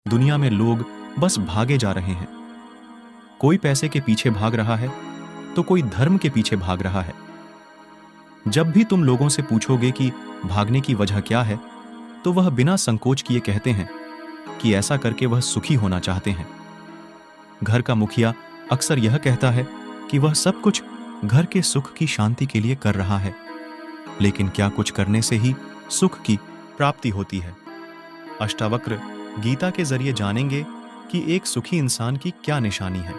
दुनिया में लोग बस भागे जा रहे हैं। कोई पैसे के पीछे भाग रहा है तो कोई धर्म के पीछे भाग रहा है। जब भी तुम लोगों से पूछोगे कि भागने की वजह क्या है, तो वह बिना संकोच किए कहते हैं कि ऐसा करके वह सुखी होना चाहते हैं। घर का मुखिया अक्सर यह कहता है कि वह सब कुछ घर के सुख की शांति के लिए कर रहा है, लेकिन क्या कुछ करने से ही सुख की प्राप्ति होती है? अष्टावक्र गीता के जरिए जानेंगे कि एक सुखी इंसान की क्या निशानी है।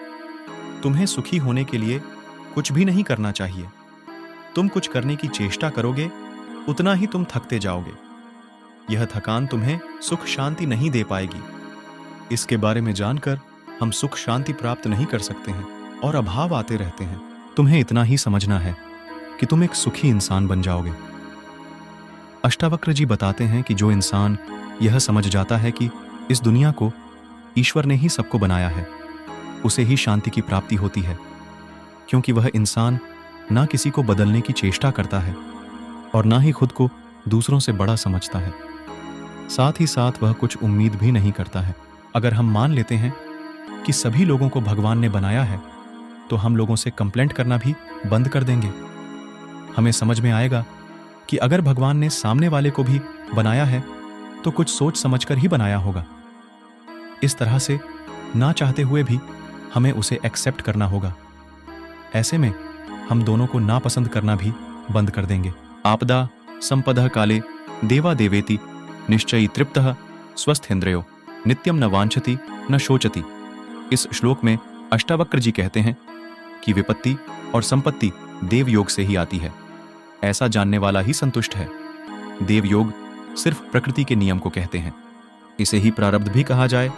तुम्हें सुखी होने के लिए कुछ भी नहीं करना चाहिए। तुम कुछ करने की चेष्टा करोगे, उतना ही तुम थकते जाओगे। यह थकान तुम्हें सुख शांति नहीं दे पाएगी। इसके बारे में जानकर हम सुख शांति प्राप्त नहीं कर सकते हैं और अभाव आते रहते हैं। तुम्हें इतना ही समझना है कि तुम एक सुखी इंसान बन जाओगे। अष्टावक्र जी बताते हैं कि जो इंसान यह समझ जाता है कि इस दुनिया को ईश्वर ने ही सबको बनाया है, उसे ही शांति की प्राप्ति होती है, क्योंकि वह इंसान ना किसी को बदलने की चेष्टा करता है और ना ही खुद को दूसरों से बड़ा समझता है। साथ ही साथ वह कुछ उम्मीद भी नहीं करता है। अगर हम मान लेते हैं कि सभी लोगों को भगवान ने बनाया है, तो हम लोगों से कंप्लेंट करना भी बंद कर देंगे। हमें समझ में आएगा कि अगर भगवान ने सामने वाले को भी बनाया है तो कुछ सोच समझकर ही बनाया होगा। इस तरह से ना चाहते हुए भी हमें उसे एक्सेप्ट करना होगा। ऐसे में हम दोनों को नापसंद करना भी बंद कर देंगे। आपदा संपदः काले देवा देवेति निश्चयी तृप्तः स्वस्थेन्द्रियो नित्यम न वांछति न शोचति। इस श्लोक में अष्टावक्र जी कहते हैं कि विपत्ति और संपत्ति देव योग से ही आती है। ऐसा जानने वाला ही संतुष्ट है। देव योग सिर्फ प्रकृति के नियम को कहते हैं। इसे ही प्रारब्ध भी कहा जाए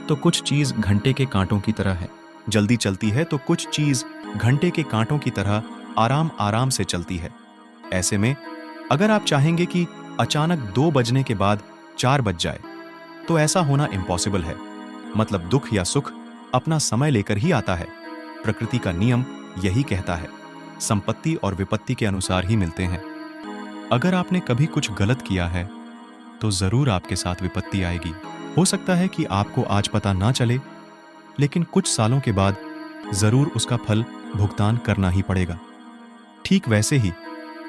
तो कुछ चीज घंटे के कांटों की तरह है। जल्दी चलती है तो कुछ चीज घंटे के कांटों की तरह आराम आराम से चलती है। ऐसे में अगर आप चाहेंगे कि अचानक 2 बजने के बाद 4 बज जाए, तो ऐसा होना इम्पॉसिबल है। मतलब दुख या सुख अपना समय लेकर ही आता है। प्रकृति का नियम यही कहता है। संपत्ति और विपत्ति के अनुसार ही मिलते हैं। अगर आपने कभी कुछ गलत किया है तो जरूर आपके साथ विपत्ति आएगी। हो सकता है कि आपको आज पता ना चले, लेकिन कुछ सालों के बाद जरूर उसका फल भुगतान करना ही पड़ेगा। ठीक वैसे ही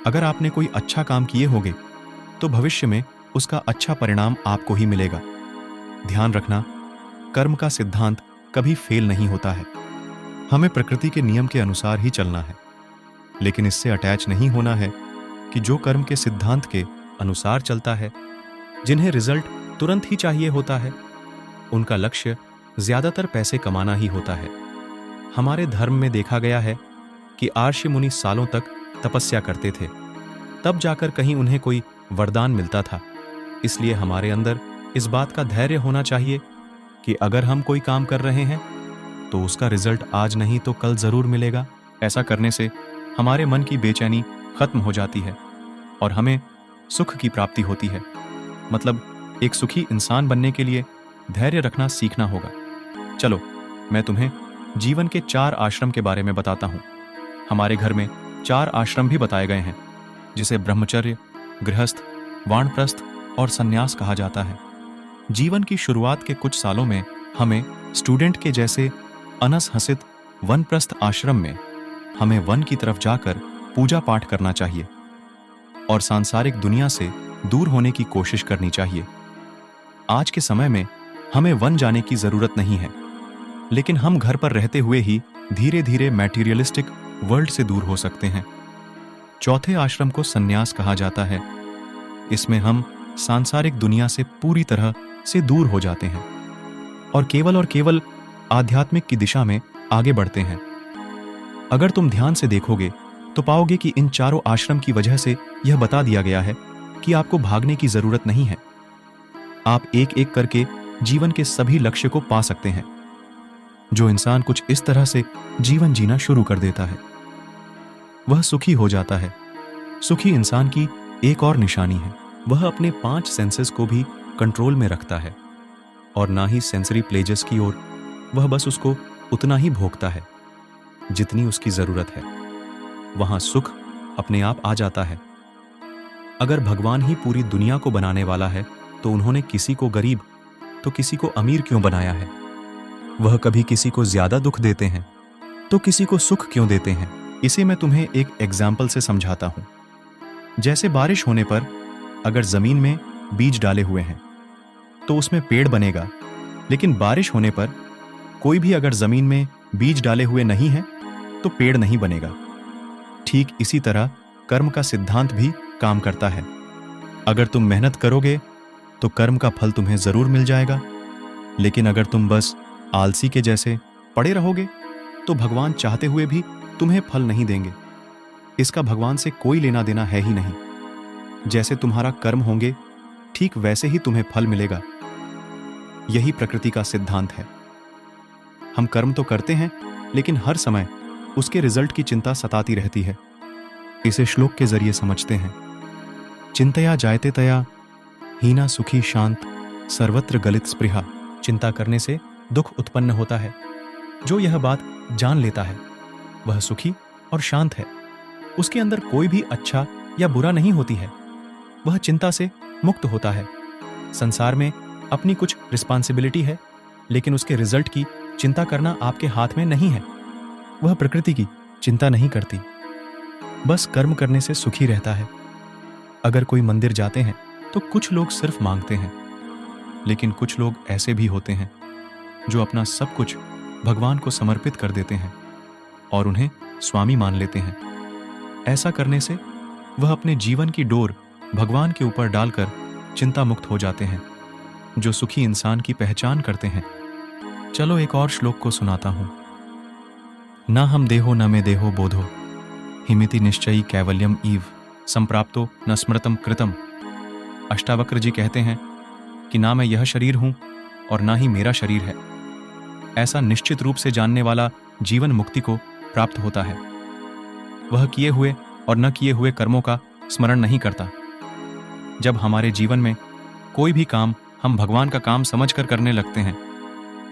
अगर आपने कोई अच्छा काम किए होंगे तो भविष्य में उसका अच्छा परिणाम आपको ही मिलेगा। ध्यान रखना, कर्म का सिद्धांत कभी फेल नहीं होता है। हमें प्रकृति के नियम के अनुसार ही चलना है, लेकिन इससे अटैच नहीं होना है कि जो कर्म के सिद्धांत के अनुसार चलता है, जिन्हें रिजल्ट तुरंत ही चाहिए होता है, उनका लक्ष्य ज्यादातर पैसे कमाना ही होता है। हमारे धर्म में देखा गया है कि आर्षि मुनि सालों तक तपस्या करते थे, तब जाकर कहीं उन्हें कोई वरदान मिलता था। इसलिए हमारे अंदर इस बात का धैर्य होना चाहिए कि अगर हम कोई काम कर रहे हैं तो उसका रिजल्ट आज नहीं तो कल जरूर मिलेगा। ऐसा करने से हमारे मन की बेचैनी खत्म हो जाती है और हमें सुख की प्राप्ति होती है। मतलब एक सुखी इंसान बनने के लिए धैर्य रखना सीखना होगा। चलो मैं तुम्हें जीवन के 4 आश्रम के बारे में बताता हूं। हमारे घर में 4 आश्रम भी बताए गए हैं, जिसे ब्रह्मचर्य, गृहस्थ, वानप्रस्थ और संन्यास कहा जाता है। जीवन की शुरुआत के कुछ सालों में हमें स्टूडेंट के जैसे अनस हसित वनप्रस्थ आश्रम में हमें वन की तरफ जाकर पूजा पाठ करना चाहिए और सांसारिक दुनिया से दूर होने की कोशिश करनी चाहिए। आज के समय में हमें वन जाने की जरूरत नहीं है, लेकिन हम घर पर रहते हुए ही धीरे धीरे मैटीरियलिस्टिक वर्ल्ड से दूर हो सकते हैं। चौथे आश्रम को संन्यास कहा जाता है। इसमें हम सांसारिक दुनिया से पूरी तरह से दूर हो जाते हैं और केवल आध्यात्मिक की दिशा में आगे बढ़ते हैं। अगर तुम ध्यान से देखोगे तो पाओगे कि इन चारों आश्रम की वजह से यह बता दिया गया है कि आपको भागने की जरूरत नहीं है। आप एक एक करके जीवन के सभी लक्ष्य को पा सकते हैं। जो इंसान कुछ इस तरह से जीवन जीना शुरू कर देता है, वह सुखी हो जाता है। सुखी इंसान की एक और निशानी है, वह अपने 5 सेंसेस को भी कंट्रोल में रखता है और ना ही सेंसरी प्लेजर्स की ओर। वह बस उसको उतना ही भोगता है जितनी उसकी जरूरत है। वहां सुख अपने आप आ जाता है। अगर भगवान ही पूरी दुनिया को बनाने वाला है तो उन्होंने किसी को गरीब तो किसी को अमीर क्यों बनाया है? वह कभी किसी को ज्यादा दुख देते हैं तो किसी को सुख क्यों देते हैं? इसे मैं तुम्हें एक एग्जाम्पल से समझाता हूं। जैसे बारिश होने पर अगर जमीन में बीज डाले हुए हैं तो उसमें पेड़ बनेगा, लेकिन बारिश होने पर कोई भी अगर जमीन में बीज डाले हुए नहीं है तो पेड़ नहीं बनेगा। ठीक इसी तरह कर्म का सिद्धांत भी काम करता है। अगर तुम मेहनत करोगे तो कर्म का फल तुम्हें जरूर मिल जाएगा, लेकिन अगर तुम बस आलसी के जैसे पड़े रहोगे तो भगवान चाहते हुए भी तुम्हें फल नहीं देंगे। इसका भगवान से कोई लेना देना है ही नहीं। जैसे तुम्हारा कर्म होंगे ठीक वैसे ही तुम्हें फल मिलेगा। यही प्रकृति का सिद्धांत है। हम कर्म तो करते हैं, लेकिन हर समय उसके रिजल्ट की चिंता सताती रहती है। इसे श्लोक के जरिए समझते हैं। चिंतया जायते तया हीना सुखी शांत सर्वत्र गलित स्पृहा। चिंता करने से दुख उत्पन्न होता है। जो यह बात जान लेता है वह सुखी और शांत है। उसके अंदर कोई भी अच्छा या बुरा नहीं होती है। वह चिंता से मुक्त होता है। संसार में अपनी कुछ रिस्पॉन्सिबिलिटी है, लेकिन उसके रिजल्ट की चिंता करना आपके हाथ में नहीं है। वह प्रकृति की चिंता नहीं करती, बस कर्म करने से सुखी रहता है। अगर कोई मंदिर जाते हैं तो कुछ लोग सिर्फ मांगते हैं, लेकिन कुछ लोग ऐसे भी होते हैं जो अपना सब कुछ भगवान को समर्पित कर देते हैं और उन्हें स्वामी मान लेते हैं। ऐसा करने से वह अपने जीवन की डोर भगवान के ऊपर डालकर चिंता मुक्त हो जाते हैं, जो सुखी इंसान की पहचान करते हैं। चलो एक और श्लोक को सुनाता हूं। न हम देहो न मे देहो बोधो हिमिति निश्चयी कैवल्यम ईव संप्राप्तो न स्मृतम कृतम। अष्टावक्र जी कहते हैं कि ना मैं यह शरीर हूं और ना ही मेरा शरीर है। ऐसा निश्चित रूप से जानने वाला जीवन मुक्ति को प्राप्त होता है। वह किए हुए और न किए हुए कर्मों का स्मरण नहीं करता। जब हमारे जीवन में कोई भी काम हम भगवान का काम समझकर करने लगते हैं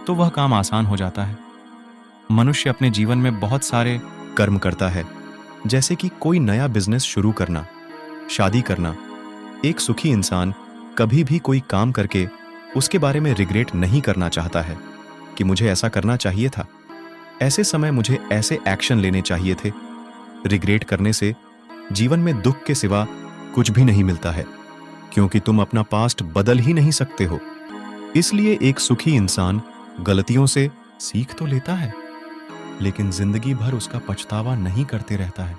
तो वह काम आसान हो जाता है। मनुष्य अपने जीवन में बहुत सारे कर्म करता है, जैसे कि कोई नया बिजनेस शुरू करना, शादी करना। एक सुखी इंसान कभी भी कोई काम करके उसके बारे में रिग्रेट नहीं करना चाहता है कि मुझे ऐसा करना चाहिए था, ऐसे समय मुझे ऐसे एक्शन लेने चाहिए थे। रिग्रेट करने से जीवन में दुख के सिवा कुछ भी नहीं मिलता है, क्योंकि तुम अपना पास्ट बदल ही नहीं सकते हो। इसलिए एक सुखी इंसान गलतियों से सीख तो लेता है, लेकिन जिंदगी भर उसका पछतावा नहीं करते रहता है।